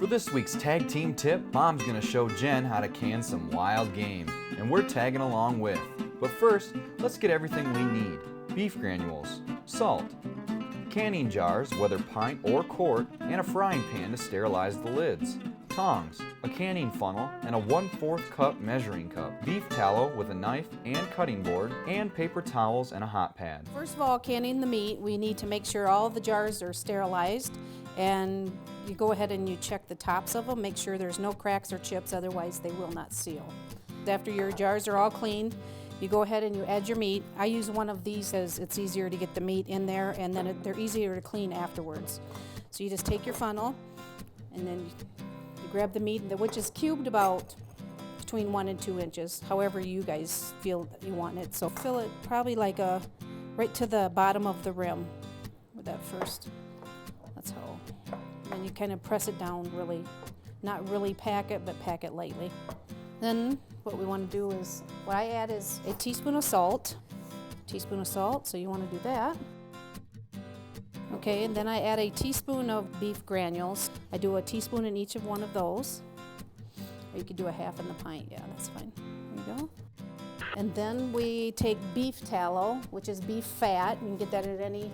For this week's tag team tip, Mom's gonna show Jen how to can some wild game, and we're tagging along with. But first, let's get everything we need. Beef granules, salt, canning jars, whether pint or quart, and a frying pan to sterilize the lids. Tongs, a canning funnel, and a 1/4 cup measuring cup. Beef tallow with a knife and cutting board, and paper towels and a hot pad. First of all, canning the meat, we need to make sure all the jars are sterilized, and you go ahead and you check the tops of them, make sure there's no cracks or chips, otherwise they will not seal. After your jars are all cleaned, you go ahead and you add your meat. I use one of these as it's easier to get the meat in there, and then they're easier to clean afterwards. So you just take your funnel, and then you grab the meat, which is cubed about between 1 and 2 inches, however you guys feel that you want it. So fill it probably like right to the bottom of the rim with that first. That's how. And you kind of press it down really, not really pack it, but pack it lightly. Then what we want to do is, what I add is a teaspoon of salt. So you want to do that. Okay, and then I add a teaspoon of beef granules. I do a teaspoon in each of one of those. Or you could do a half in the pint, yeah, that's fine. There you go. And then we take beef tallow, which is beef fat. You can get that at any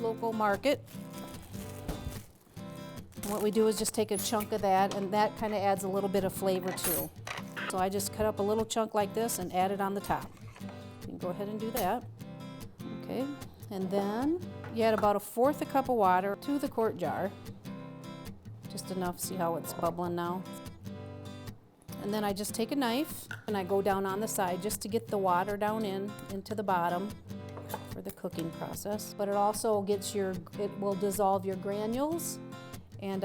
local market. And what we do is just take a chunk of that, and that kind of adds a little bit of flavor too. So I just cut up a little chunk like this and add it on the top. You can go ahead and do that. Okay, and then you add about 1/4 cup of water to the quart jar. Just enough, see how it's bubbling now? And then I just take a knife and I go down on the side just to get the water down into the bottom for the cooking process. But it also it will dissolve your granules, and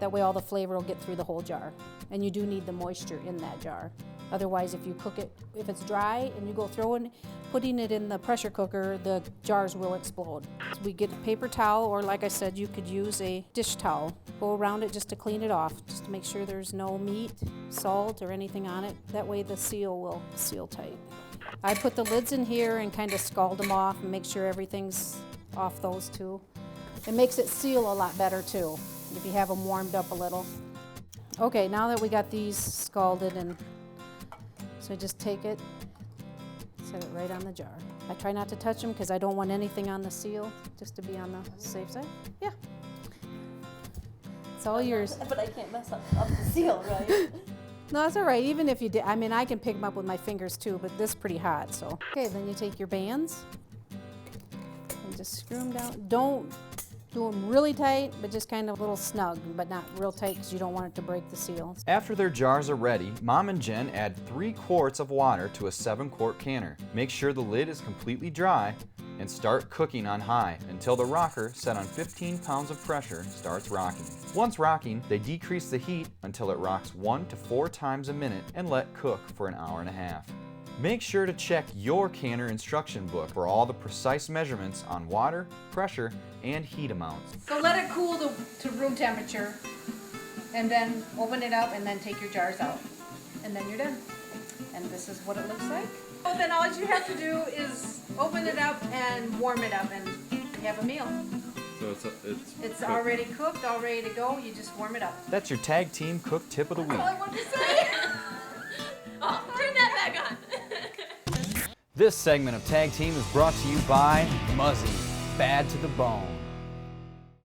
that way all the flavor will get through the whole jar. And you do need the moisture in that jar. Otherwise, if you cook it, if it's dry and you go putting it in the pressure cooker, the jars will explode. So we get a paper towel, or like I said, you could use a dish towel. Go around it just to clean it off, just to make sure there's no meat, salt, or anything on it. That way the seal will seal tight. I put the lids in here and kind of scald them off and make sure everything's off those two. It makes it seal a lot better too, if you have them warmed up a little. Okay, now that we got these scalded, and so just take it, set it right on the jar. I try not to touch them because I don't want anything on the seal, just to be on the safe side. Yeah. It's all yours. But I can't mess up the seal, right? No, that's all right. Even if you did, I mean, I can pick them up with my fingers too, but this is pretty hot, so. Okay, then you take your bands and just screw them down. Don't do them really tight, but just kind of a little snug, but not real tight because you don't want it to break the seal. After their jars are ready, Mom and Jen add 3 quarts of water to a 7-quart canner. Make sure the lid is completely dry and start cooking on high until the rocker, set on 15 pounds of pressure, starts rocking. Once rocking, they decrease the heat until it rocks 1 to 4 times a minute and let cook for an hour and a half. Make sure to check your canner instruction book for all the precise measurements on water, pressure, and heat amounts. So let it cool to room temperature, and then open it up, and then take your jars out. And then you're done. And this is what it looks like. So then all you have to do is open it up and warm it up, and you have a meal. So it's already cooked, all ready to go. You just warm it up. That's your tag team cook tip of the week. That's all I wanted to say. Oh, turn that back on. This segment of Tag Team is brought to you by Muzzy, Bad to the Bone.